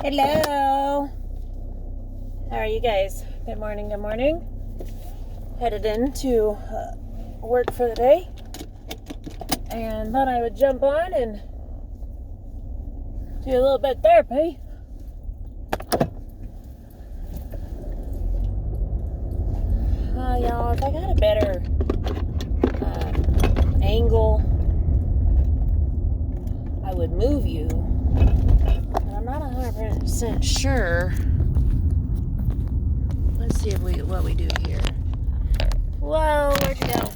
Hello. How are you guys? Good morning, good morning. Headed in to work for the day. And thought I would jump on and do a little bit of therapy. Y'all, if I got a better angle, I would move you. But I'm not 100% sure. Let's see what we do here. Whoa, where'd you go?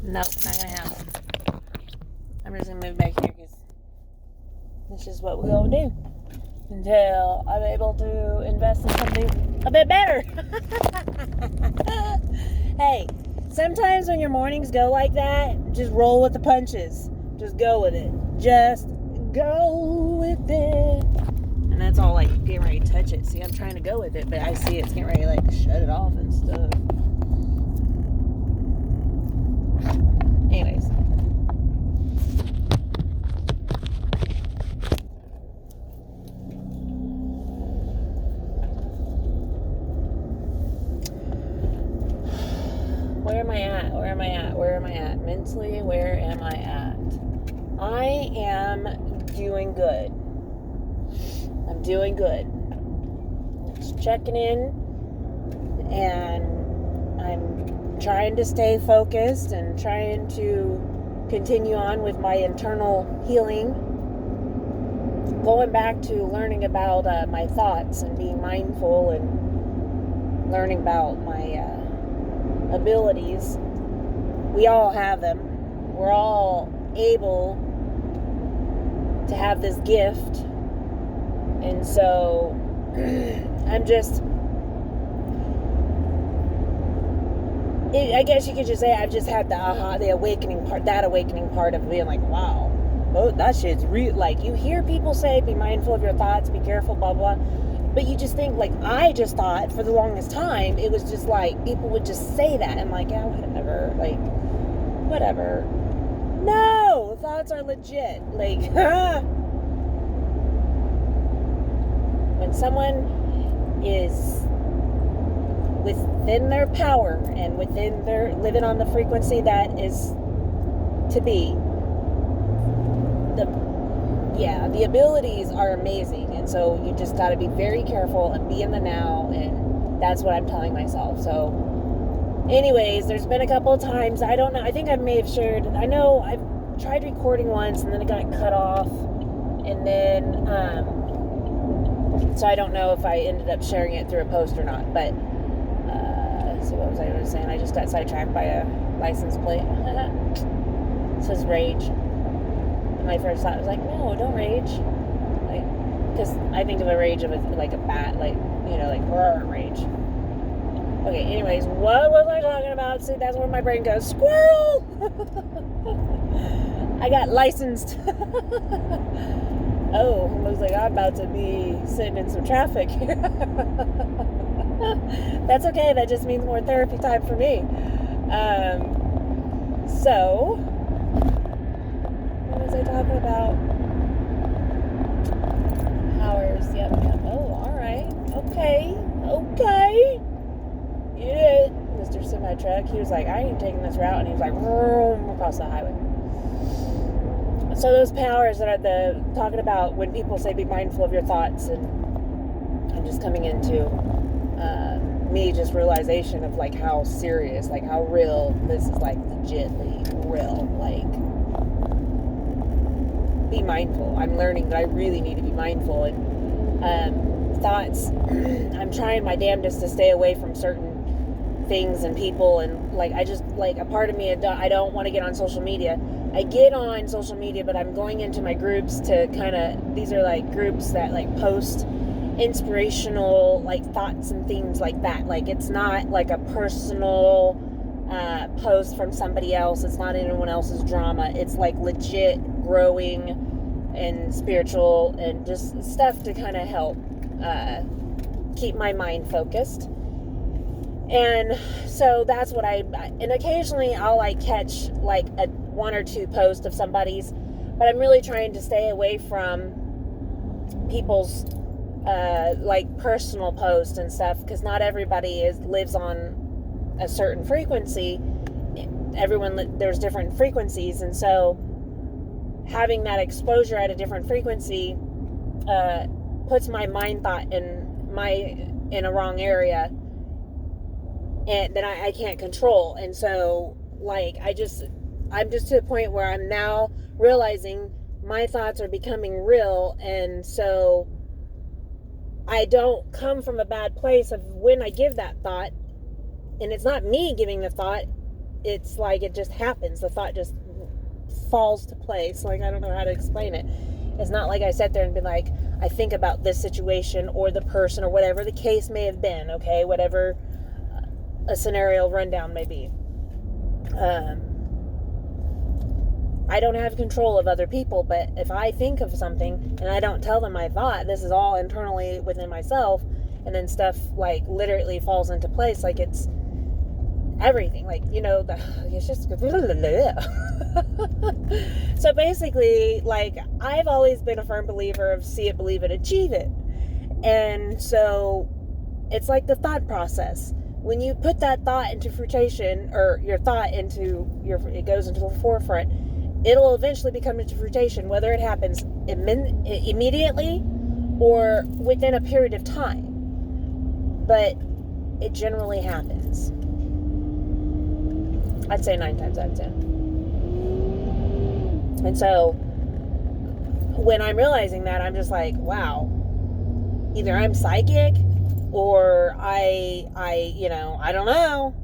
Nope, not gonna happen. I'm just gonna move back here because this is what we'll do until I'm able to invest in something a bit better. Hey, sometimes when your mornings go like that, just roll with the punches. Just go with it. Just go with it. And that's all, like, getting ready to touch it. See, I'm trying to go with it, but I see it's getting ready to, like, shut it off and stuff. Anyways. Where am I at? Mentally, where am I at? I am doing good. I'm doing good. Just checking in, and I'm trying to stay focused and trying to continue on with my internal healing. Going back to learning about my thoughts and being mindful and learning about my abilities. We all have them. We're all able to have this gift. And so I'm just, I guess you could just say I've just had the awakening part of being like, wow, oh, that shit's real. Like, you hear people say, be mindful of your thoughts, be careful, blah, blah. But you just think, like, I just thought for the longest time, it was just like, people would just say that. And like, yeah, whatever. Like, whatever. No! Thoughts are legit. Like, when someone is within their power and within their living on the frequency that is to be, the abilities are amazing. And so you just got to be very careful and be in the now, and that's what I'm telling myself. So anyways, there's been a couple of times, I don't know, I think I may have shared, I know I've tried recording once and then it got cut off, and then so I don't know if I ended up sharing it through a post or not. But so what was I saying? I just got sidetracked by a license plate. It says rage. And my first thought was like, no, don't rage. Like, because I think of a rage of like a bat, like, you know, like roar rage. Okay, anyways, what was I talking about? See, that's where my brain goes, squirrel! I got licensed. Oh, looks like I'm about to be sitting in some traffic here. That's okay, that just means more therapy time for me. So, what was I talking about? Powers, yep. Oh, alright. Okay. Yeah. Mr. Semi-Truck, he was like, I ain't taking this route, and he was like, vroom, across the highway. So those powers that are talking about when people say be mindful of your thoughts, and I'm just coming into me just realization of like how serious, like how real this is, like legitly real. Like, be mindful. I'm learning that I really need to be mindful, and thoughts, I'm trying my damnedest to stay away from certain things and people, and like I just, like, a part of me, I don't want to get on social media. I get on social media, but I'm going into my groups to kind of, these are like groups that like post inspirational like thoughts and things like that. Like, it's not like a personal post from somebody else. It's not anyone else's drama. It's like legit growing and spiritual and just stuff to kind of help keep my mind focused. And so that's what and occasionally I'll like catch like a one or two posts of somebody's, but I'm really trying to stay away from people's like personal posts and stuff, because not everybody lives on a certain frequency. There's different frequencies, and so having that exposure at a different frequency puts my mind thought in a wrong area, and then I can't control. And so like I'm just to the point where I'm now realizing my thoughts are becoming real, and so I don't come from a bad place of when I give that thought, and it's not me giving the thought, it's like it just happens. The thought just falls to place. Like, I don't know how to explain it. It's not like I sat there and be like, I think about this situation or the person or whatever the case may have been, okay, whatever a scenario rundown may be. I don't have control of other people, but if I think of something and I don't tell them my thought, this is all internally within myself, and then stuff like literally falls into place, like it's everything, like, you know, it's just so basically, like, I've always been a firm believer of see it, believe it, achieve it. And so it's like the thought process. When you put that thought into fruition, or your thought it goes into the forefront, it'll eventually become into fruition, whether it happens immediately or within a period of time. But it generally happens. I'd say 9 times out of 10. And so when I'm realizing that, I'm just like, wow, either I'm psychic or I don't know,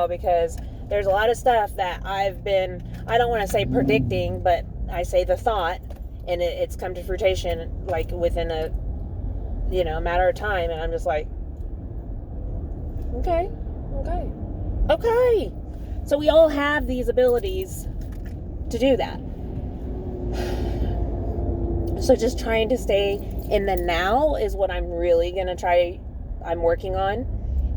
because there's a lot of stuff that I don't want to say predicting, but I say the thought, and it's come to fruition like within a matter of time, and I'm just like, okay. So we all have these abilities to do that. So just trying to stay in the now is what I'm really going to I'm working on,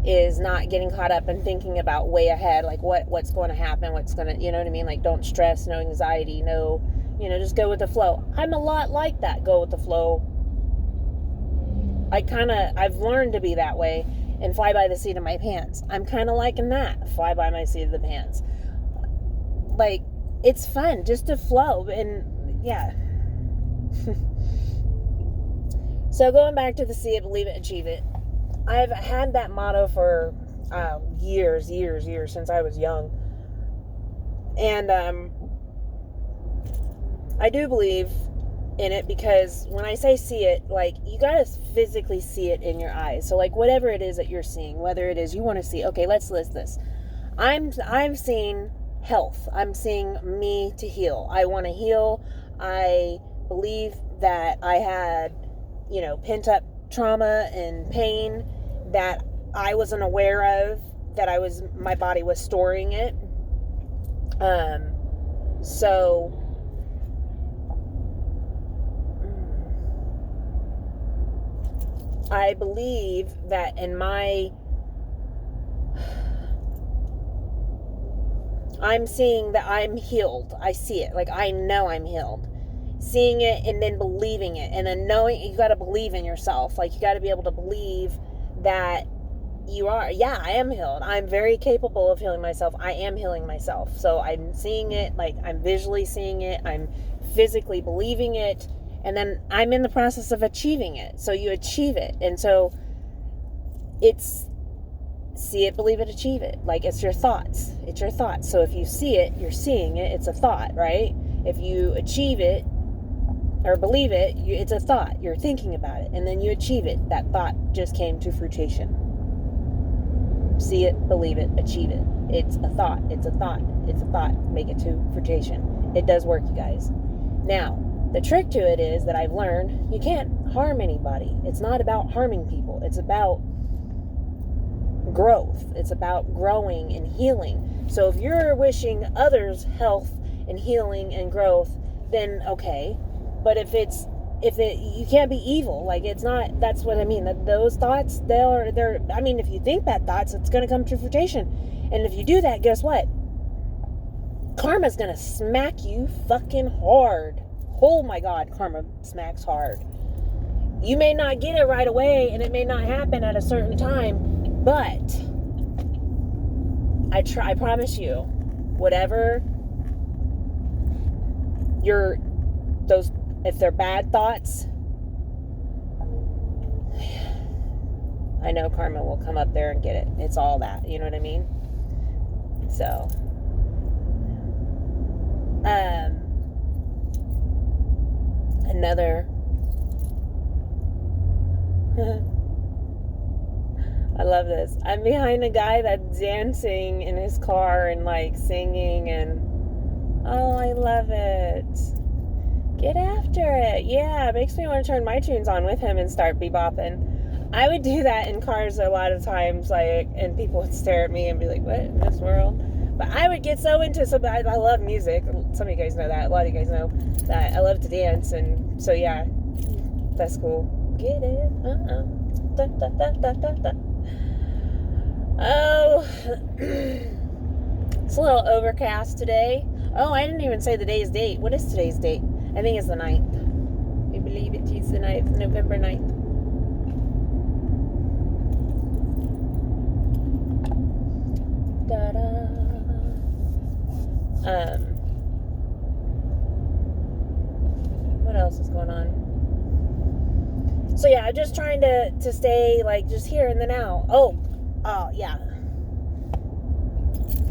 is not getting caught up and thinking about way ahead, like what's going to happen, what's going to, you know what I mean? Like, don't stress, no anxiety, no, just go with the flow. I'm a lot like that, go with the flow. I've learned to be that way and fly by the seat of my pants. I'm kind of liking that, fly by my seat of the pants. Like, it's fun just to flow, and yeah. So going back to the see it, believe it, achieve it. I've had that motto for years, since I was young. And I do believe in it, because when I say see it, like, you gotta physically see it in your eyes. So like, whatever it is that you're seeing, whether it is you want to see, okay, let's list this. I'm seeing health. I'm seeing me to heal. I want to heal. I believe that I had, pent up trauma and pain that I wasn't aware of, that my body was storing it. So I believe that I'm seeing that I'm healed. I see it. Like, I know I'm healed. Seeing it and then believing it. And then knowing, you got to believe in yourself. Like, you got to be able to believe that you are. Yeah, I am healed. I'm very capable of healing myself. I am healing myself. So I'm seeing it. Like, I'm visually seeing it. I'm physically believing it. And then I'm in the process of achieving it. So you achieve it. And so it's see it, believe it, achieve it. Like, it's your thoughts. It's your thoughts. So if you see it, you're seeing it. It's a thought, right? If you achieve it or believe it, it's a thought. You're thinking about it. And then you achieve it. That thought just came to fruition. See it, believe it, achieve it. It's a thought. It's a thought. It's a thought. Make it to fruition. It does work, you guys. Now, the trick to it is that I've learned you can't harm anybody. It's not about harming people. It's about growth. It's about growing and healing. So if you're wishing others health and healing and growth, then okay. But if you can't be evil. Like, it's not, that's what I mean. Those thoughts, if you think bad thoughts, it's going to come to fruition. And if you do that, guess what? Karma's going to smack you fucking hard. oh my God, karma smacks hard. You may not get it right away, and it may not happen at a certain time, but I promise you, whatever if they're bad thoughts, I know karma will come up there and get it. It's all that, you know what I mean? So, another, I love this. I'm behind a guy that's dancing in his car and like singing, and oh, I love it. Get after it. Yeah, it makes me want to turn my tunes on with him and start bebopping. I would do that in cars a lot of times, like, and people would stare at me and be like, what in this world? But I would get so into I love music. Some of you guys know that. A lot of you guys know that I love to dance, and so yeah, that's cool. Get it. Da, da, da, da, da, da. Oh, it's a little overcast today. Oh, I didn't even say the day's date. What is today's date? I think it's the 9th. I believe it's the 9th, November 9th. Da-da. What else is going on? So yeah, I'm just trying to stay like just here in the now. Oh yeah.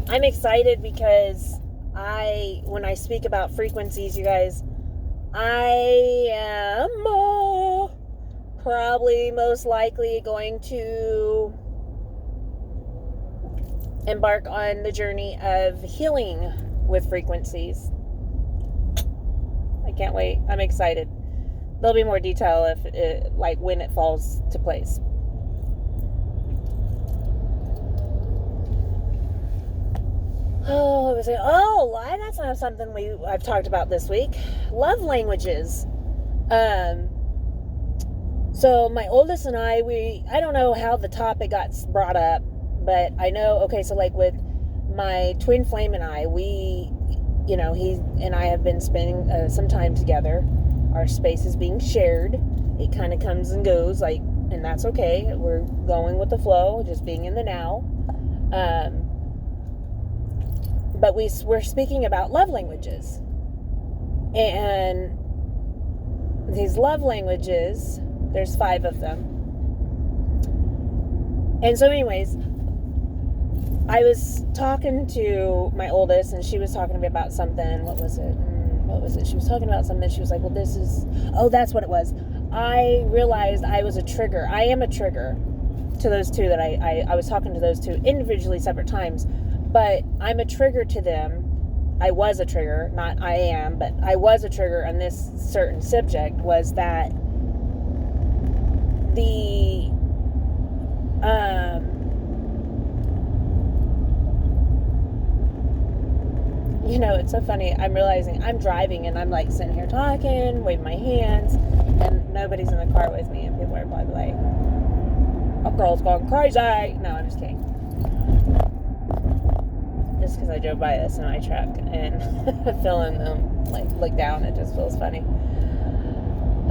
I'm excited because when I speak about frequencies, you guys, I am probably most likely going to embark on the journey of healing with frequencies. I can't wait. I'm excited. There'll be more detail when it falls to place. Oh, that's not something I've talked about this week. Love languages. So my oldest and I don't know how the topic got brought up, but I know, okay, so like with my twin flame and I, he and I have been spending some time together. Our space is being shared. It kind of comes and goes, and that's okay. We're going with the flow, just being in the now. But we're speaking about love languages. And these love languages, there's 5 of them. And so anyways, I was talking to my oldest, and she was talking to me about something. What was it? She was talking about something. She was like, well, that's what it was. I realized I was a trigger. I am a trigger to those two that I was talking to those two individually separate times. But I'm a trigger to them. I was a trigger, not I am, but I was a trigger on this certain subject, was that it's so funny. I'm realizing I'm driving and I'm like sitting here talking, waving my hands, and nobody's in the car with me, and people are probably like, a girl's going crazy. No, I'm just kidding. Just because I drove by this in my truck and feeling them look down, it just feels funny.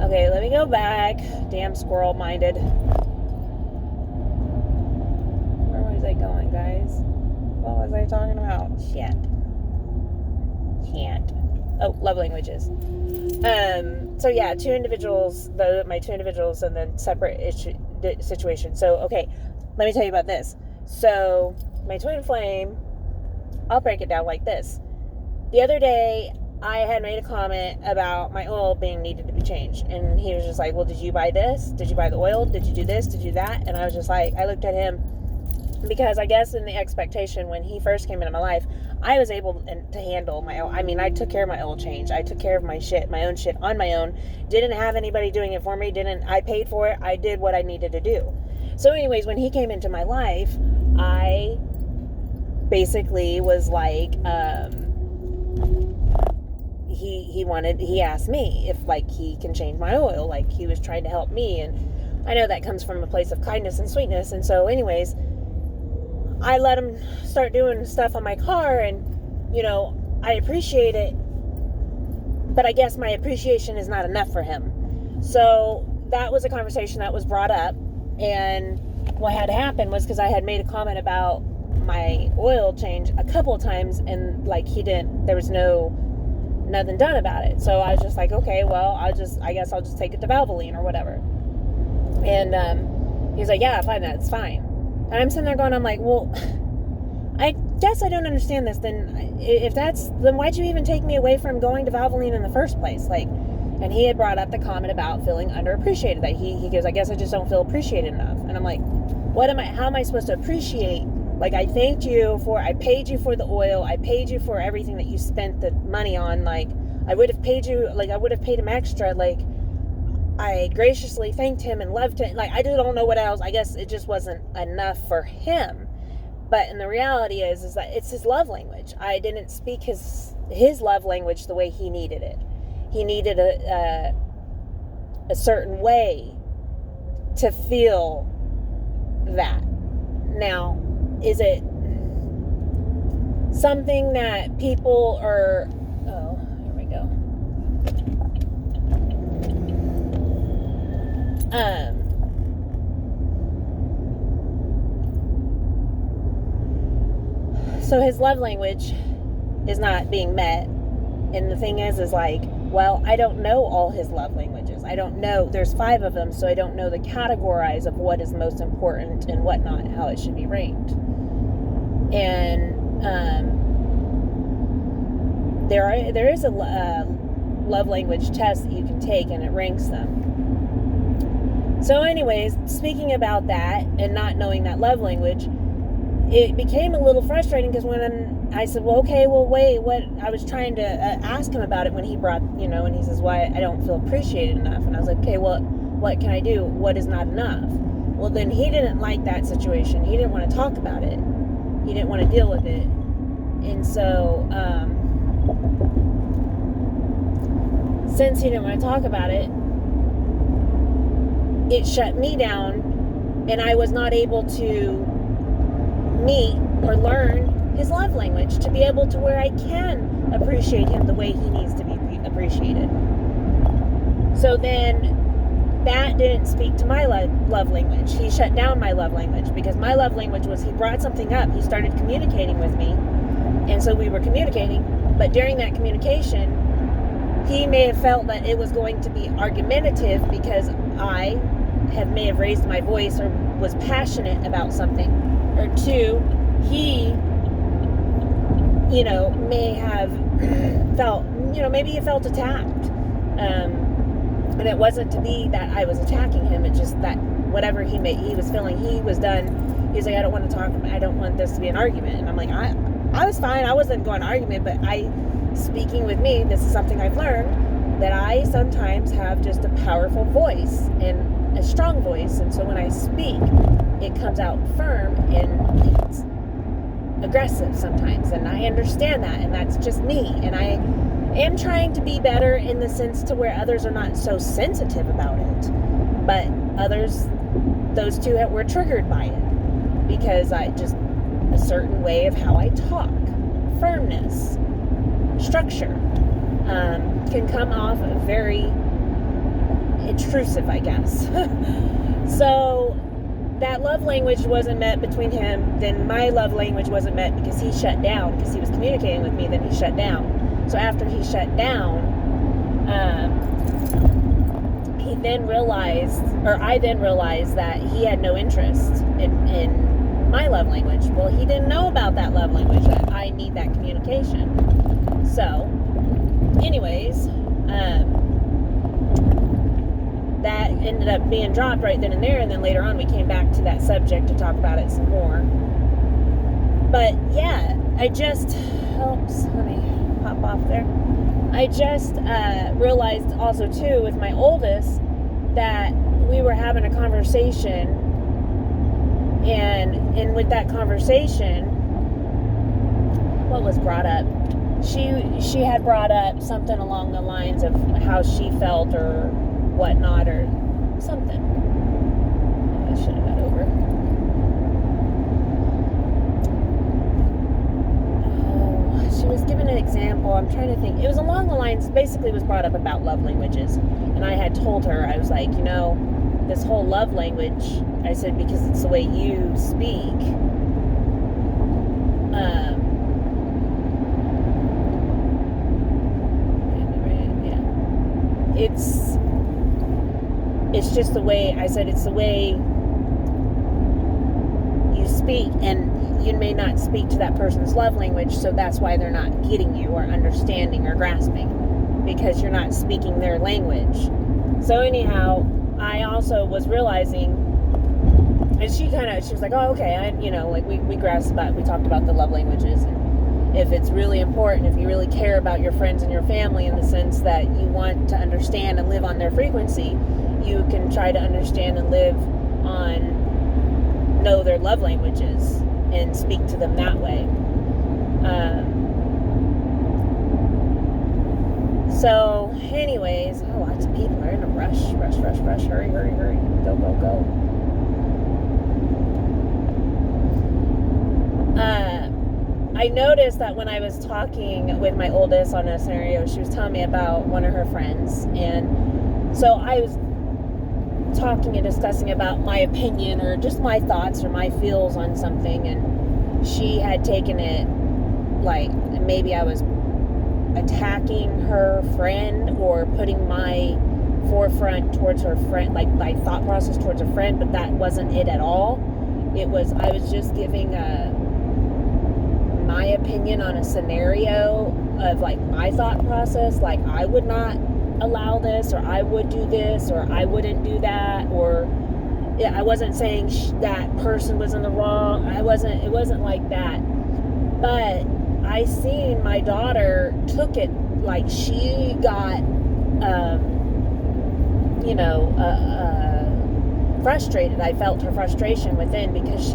Okay, let me go back. Damn squirrel minded. Where was I going, guys? What was I talking about? Shit. Oh, love languages. So yeah, my two individuals, and then separate situations. So okay, let me tell you about this. So my twin flame, I'll break it down like this. The other day, I had made a comment about my oil being needed to be changed. And he was just like, well, did you buy this? Did you buy the oil? Did you do this? Did you do that? And I was just like, I looked at him, because I guess in the expectation when he first came into my life, I was able to handle my own. I mean, I took care of my oil change. I took care of my own shit on my own. Didn't have anybody doing it for me. I paid for it. I did what I needed to do. So anyways, when he came into my life, I basically was like, he asked me if he can change my oil. He was trying to help me. And I know that comes from a place of kindness and sweetness. And so anyways, I let him start doing stuff on my car, and I appreciate it but I guess my appreciation is not enough for him. So that was a conversation that was brought up. And what had happened was because I had made a comment about my oil change a couple of times, and like there was nothing done about it. So I was just like, okay, well, I guess I'll just take it to Valvoline or whatever. And he's like, yeah, fine, that's fine. And I'm sitting there going, I'm like, well, I guess I don't understand this. Then then why'd you even take me away from going to Valvoline in the first place? Like, and he had brought up the comment about feeling underappreciated. That he goes, I guess I just don't feel appreciated enough. And I'm like, how am I supposed to appreciate? Like, I paid you for the oil. I paid you for everything that you spent the money on. Like, I would have paid him extra. Like, I graciously thanked him and loved him. Like, I just don't know what else. I guess it just wasn't enough for him. But in the reality is that it's his love language. I didn't speak his love language the way he needed it. He needed a certain way to feel that. Now, is it something that people are... Oh, here we go. So his love language is not being met. And the thing is like, well, I don't know all his love languages. I don't know. There's 5 of them, so I don't know the categorize of what is most important and whatnot, how it should be ranked. And there is a love language test that you can take, and it ranks them. So anyways, speaking about that and not knowing that love language, it became a little frustrating because when I said, well, okay, well, wait, what? I was trying to ask him about it when he brought, and he says, why I don't feel appreciated enough. And I was like, okay, well, what can I do? What is not enough? Well, then he didn't like that situation. He didn't want to talk about it. He didn't want to deal with it. And so, since he didn't want to talk about it, it shut me down, and I was not able to meet or learn his love language to be able to where I can appreciate him the way he needs to be appreciated. So then that didn't speak to my love language. He shut down my love language because my love language was he brought something up. He started communicating with me, and so we were communicating. But during that communication, he may have felt that it was going to be argumentative because I may have raised my voice or was passionate about something. Or 2, he, may have felt, maybe he felt attacked. And it wasn't to be that I was attacking him. It's just that whatever he was feeling, he was done. He's like, I don't want to talk. I don't want this to be an argument. And I'm like, I was fine. I wasn't going to argument, but speaking with me, this is something I've learned, that I sometimes have just a powerful voice and a strong voice. And so when I speak, it comes out firm and it's aggressive sometimes. And I understand that. And that's just me. And I am trying to be better in the sense to where others are not so sensitive about it. But those 2 were triggered by it because a certain way of how I talk, firmness, structure, can come off very intrusive, I guess. So that love language wasn't met between him. Then my love language wasn't met because he shut down, because he was communicating with me. Then he shut down. So after he shut down, I then realized that he had no interest in my love language. Well, he didn't know about that love language, that I need that communication. So, anyways, that ended up being dropped right then and there, and then later on we came back to that subject to talk about it some more. But yeah, let me hop off there. I just realized also too with my oldest that we were having a conversation, and with that conversation, what was brought up? She had brought up something along the lines of how she felt or whatnot or something. I should have got over. she was giving an example. I'm trying to think. It was along the lines, basically it was brought up about love languages. And I had told her, I was like, this whole love language, I said, because it's the way you speak. It's just the way, I said, it's the way you speak, and you may not speak to that person's love language, so that's why they're not getting you or understanding or grasping, because you're not speaking their language. So anyhow, I also was realizing, and she was like, oh, okay, we grasped about, we talked about the love languages, and if it's really important, if you really care about your friends and your family in the sense that you want to understand and live on their frequency, you can try to understand and know their love languages and speak to them that way. So anyways, lots of people are in a rush, hurry, go. I noticed that when I was talking with my oldest on a scenario, she was telling me about one of her friends, and so I was talking and discussing about my opinion or just my thoughts or my feels on something, and she had taken it like maybe I was attacking her friend or putting my forefront towards her friend, like my thought process towards a friend, but that wasn't it at all. I was just giving my opinion on a scenario of like my thought process, like I would not allow this, or I would do this, or I wouldn't do that, or I wasn't saying that person was in the wrong. It wasn't like that. But I seen my daughter took it like she got frustrated. I felt her frustration within, because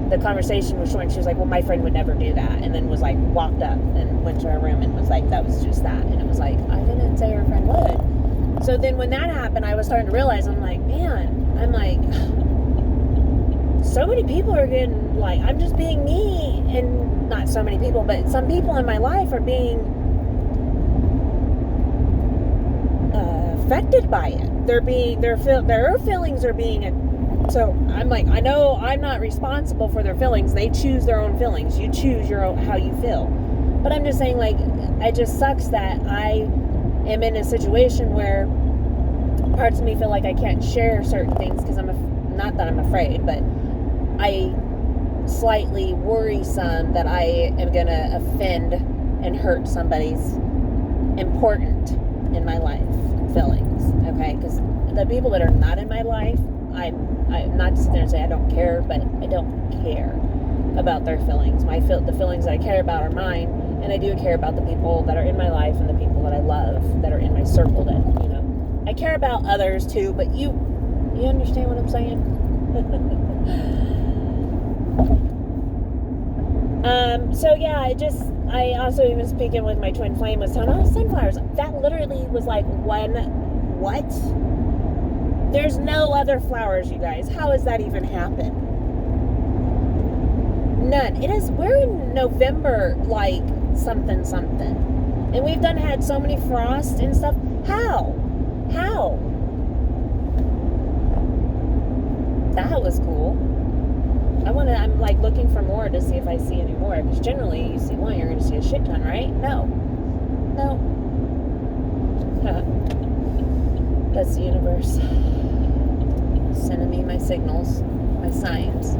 the conversation was short, and she was like, well, my friend would never do that, and then was like, walked up and went to her room and was like, that was just that. And it was like, I didn't say her friend would. So then when that happened, I was starting to realize, I'm like, so many people are getting, like, I'm just being me, and not so many people, but some people in my life are being affected by it. Their feelings are being. So I'm like, I know I'm not responsible for their feelings. They choose their own feelings. You choose how you feel. But I'm just saying, like, it just sucks that I am in a situation where parts of me feel like I can't share certain things because not that I'm afraid, but I slightly worrisome that I am going to offend and hurt somebody's important in my life feelings, okay? Because the people that are not in my life, I'm not sitting there and say I don't care, but I don't care about their feelings. The feelings that I care about are mine, and I do care about the people that are in my life and the people that I love that are in my circle. That I care about others too, but you understand what I'm saying? So yeah, I also even speaking with my twin flame was telling me, sunflowers. That literally was like what? There's no other flowers, you guys. How has that even happened? None. We're in November, like something. And we've had so many frosts and stuff. How? That was cool. I'm like looking for more to see if I see any more. Because generally you see one, you're going to see a shit ton, right? No. That's the universe sending me my signals, my signs.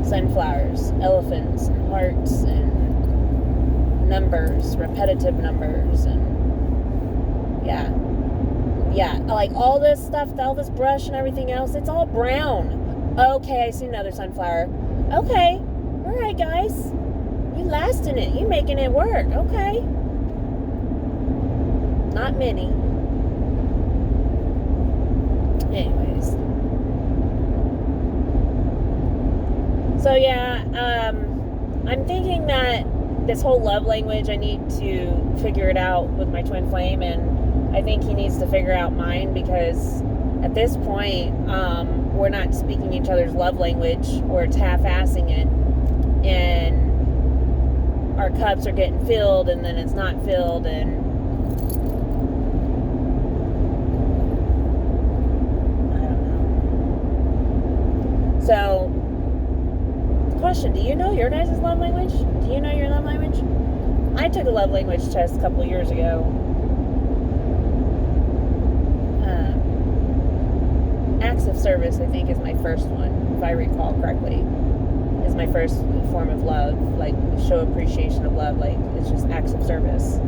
Sunflowers, elephants, and hearts, and numbers, repetitive numbers, and yeah, like all this stuff, all this brush and everything else, it's all brown. Okay, I see another sunflower. Okay, all right, guys, you lasting it, you making it work. Okay, not many. Anyways, so yeah, I'm thinking that this whole love language, I need to figure it out with my twin flame, and I think he needs to figure out mine, because at this point, we're not speaking each other's love language, or it's half-assing it, and our cups are getting filled and then it's not filled, and I don't know. So, question, do you know your guys' love language? Do you know your love language? I took a love language test a couple of years ago. Acts of service, I think, is my first one, if I recall correctly. Is my first form of love, like show appreciation of love, like it's just acts of service.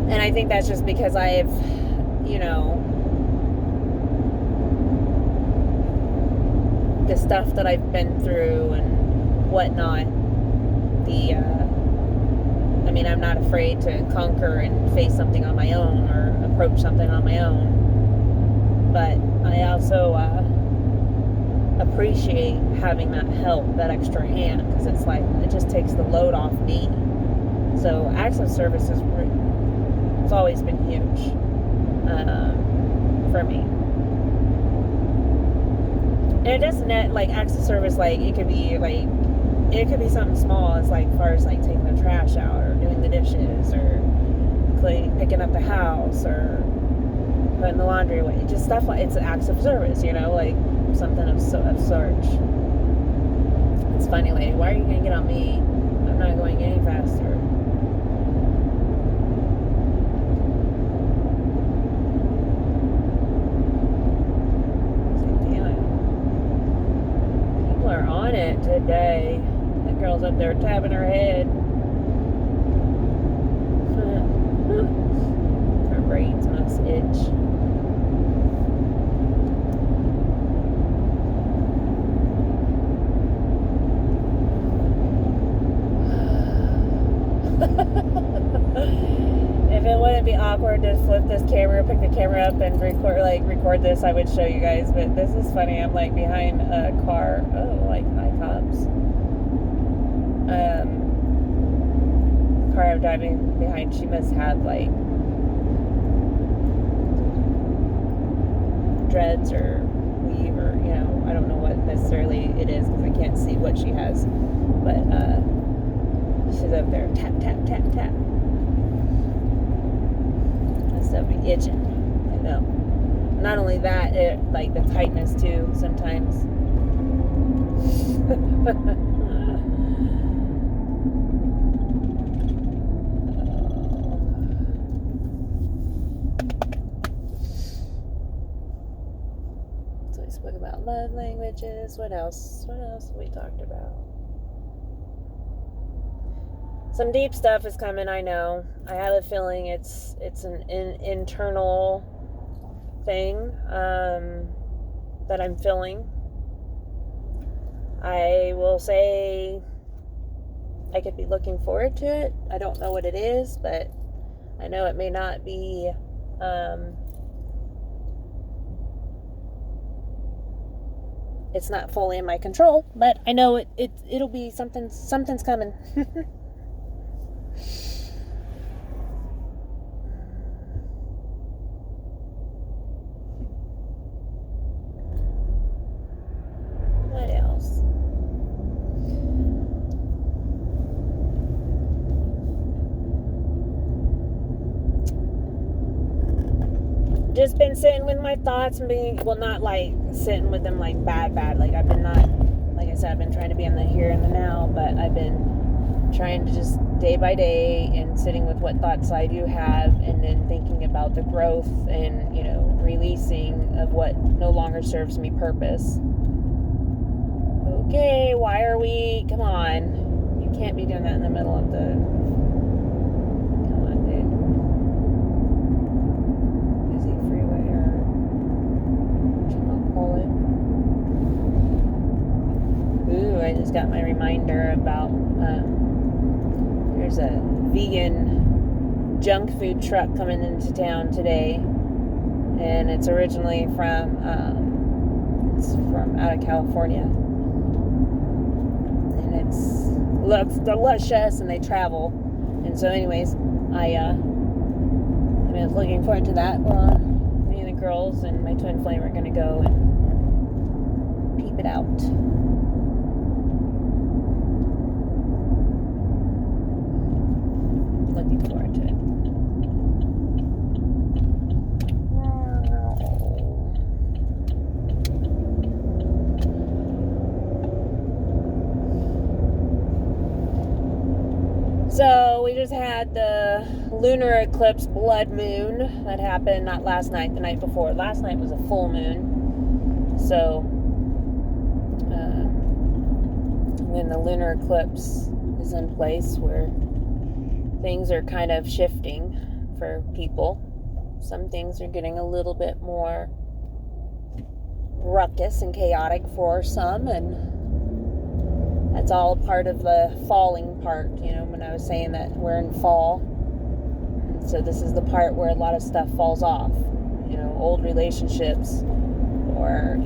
And I think that's just because I've, the stuff that I've been through and whatnot. I'm not afraid to conquer and face something on my own or approach something on my own. But I also appreciate having that help, that extra hand, because it's like it just takes the load off me. So acts of service it's always been huge for me. And it doesn't like acts of service, like it could be something small as like far as like taking the trash out or doing the dishes or picking up the house or putting the laundry away. Just stuff like it's acts of service, like something of sort. It's funny, lady. Why are you gonna get on me? I'm not going any faster. People are on it today. That girl's up there tapping her head. Her braids must itch. If it wouldn't be awkward to flip this camera, pick the camera up and record this, I would show you guys, but this is funny. I'm like behind a car. Oh, like high cops. The car I'm driving behind, she must have like dreads or weave or, I don't know what necessarily it is because I can't see what she has, but she's up there tap tap tap tap. That stuff be itching. I know. Not only that, it like the tightness too sometimes. So we spoke about love languages. What else have we talked about? Some deep stuff is coming, I know. I have a feeling it's an internal thing that I'm feeling. I will say I could be looking forward to it. I don't know what it is, but I know it may not be it's not fully in my control, but I know it'll be something's coming. What else? Just been sitting with my thoughts and not like sitting with them like bad. Like I've been like I said, I've been trying to be in the here and the now, but I've been trying to just day by day and sitting with what thoughts I do have, and then thinking about the growth and releasing of what no longer serves me purpose. Okay, why are we? Come on, you can't be doing that in the middle of the. Come on, dude. Busy freeway or what you want to call it? Ooh, I just got my reminder about. There's a vegan junk food truck coming into town today, and it's originally from out of California, and it looks delicious, and they travel, and so anyways, I'm looking forward to that. Well, me and the girls and my twin flame are gonna go and peep it out. looking forward to it. So we just had the lunar eclipse blood moon that happened not last night, the night before. Last night was a full moon. So when the lunar eclipse is in place, where things are kind of shifting for people, some things are getting a little bit more ruckus and chaotic for some, and that's all part of the falling part, when I was saying that we're in fall. So this is the part where a lot of stuff falls off, old relationships, or,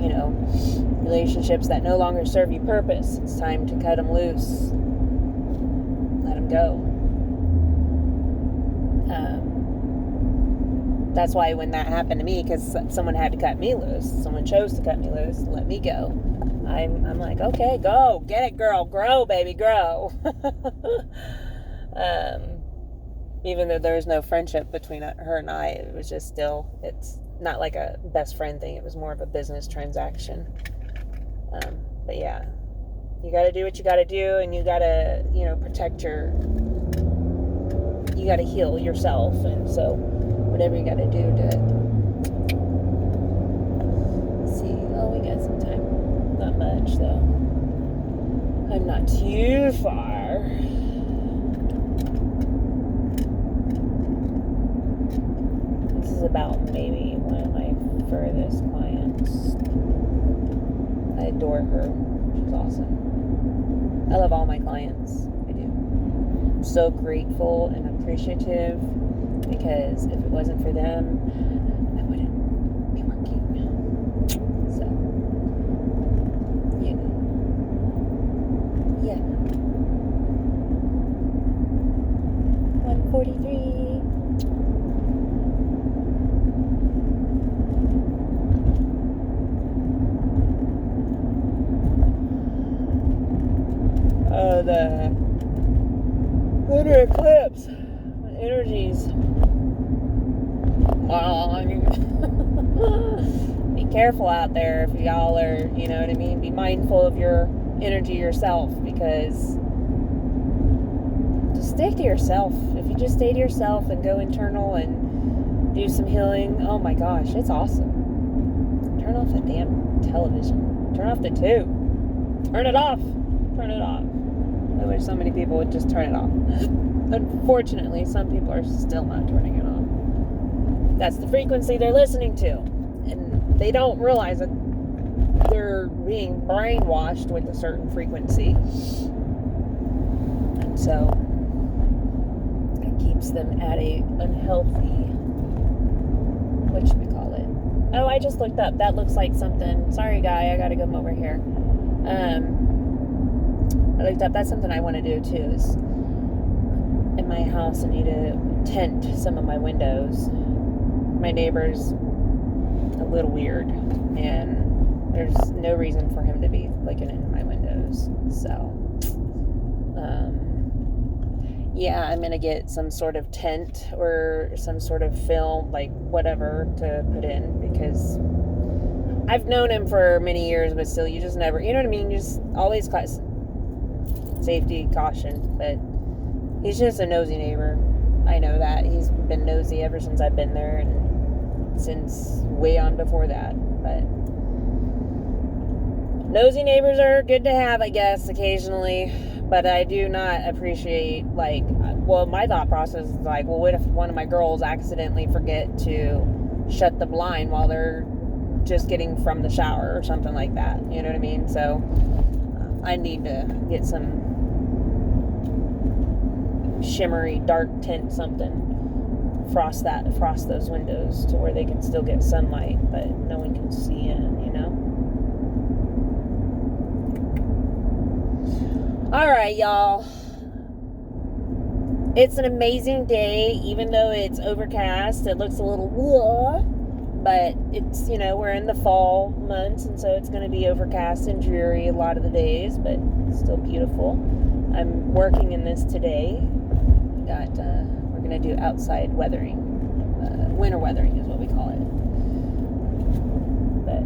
relationships that no longer serve you purpose. It's time to cut them loose. Let them go. That's why when that happened to me, because someone had to cut me loose, someone chose to cut me loose, let me go. I'm like, okay, go, get it, girl, grow, baby, grow. Even though there was no friendship between her and I, it was just still, it's not like a best friend thing. It was more of a business transaction. But yeah, you got to do what you got to do, and you got to, protect you got to heal yourself, and so whatever you got to do to, let's see, we got some time. Not much, though. I'm not too far. This is about maybe one of my furthest clients. I adore her. She's awesome. I love all my clients. I do. I'm so grateful and appreciative, because if it wasn't for them, I wouldn't be working. So, yeah. 1:43. The lunar eclipse energies. Be careful out there if y'all are, you know what I mean? Be mindful of your energy yourself, because just stick to yourself. If you just stay to yourself and go internal and do some healing, oh my gosh, it's awesome. Turn off the damn television. Turn off the tube. Turn it off. Turn it off. I wish so many people would just turn it off. Unfortunately, some people are still not turning it off. That's the frequency they're listening to. And they don't realize that they're being brainwashed with a certain frequency. And so it keeps them at a unhealthy, whatchamacallit. Oh, I just looked up. That looks like something. Sorry, guy. I got to come over here. I looked up. That's something I want to do, too. Is in my house, I need to tint some of my windows. My neighbor's a little weird, and there's no reason for him to be looking into my windows. So, yeah, I'm going to get some sort of tint or some sort of film, like whatever, to put in, because I've known him for many years, but still, you just never, you know what I mean? You just always safety, caution, but he's just a nosy neighbor. I know that. He's been nosy ever since I've been there, and since way on before that. But nosy neighbors are good to have, I guess, occasionally. But I do not appreciate, my thought process is like, well, what if one of my girls accidentally forget to shut the blind while they're just getting from the shower or something like that? You know what I mean? So I need to get some shimmery dark tint, something, frost those windows to where they can still get sunlight, but no one can see in, All right, y'all, it's an amazing day. Even though it's overcast, it looks a little but it's, we're in the fall months, and so it's going to be overcast and dreary a lot of the days, but it's still beautiful. I'm working in this today. Got going to do outside weathering. Winter weathering is what we call it. But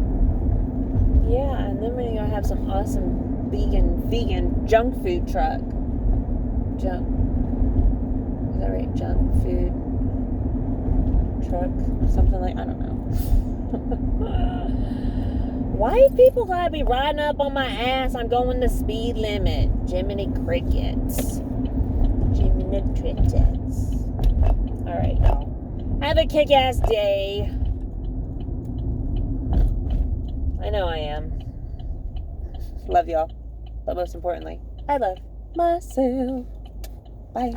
yeah, and then we're going to have some awesome vegan junk food truck. Is that right? Junk food truck? Something like, I don't know. Why people gotta be riding up on my ass? I'm going the speed limit. Jiminy Crickets. Jiminy Crickets. Alright, y'all. Have a kick-ass day. I know I am. Love y'all. But most importantly, I love myself. Bye.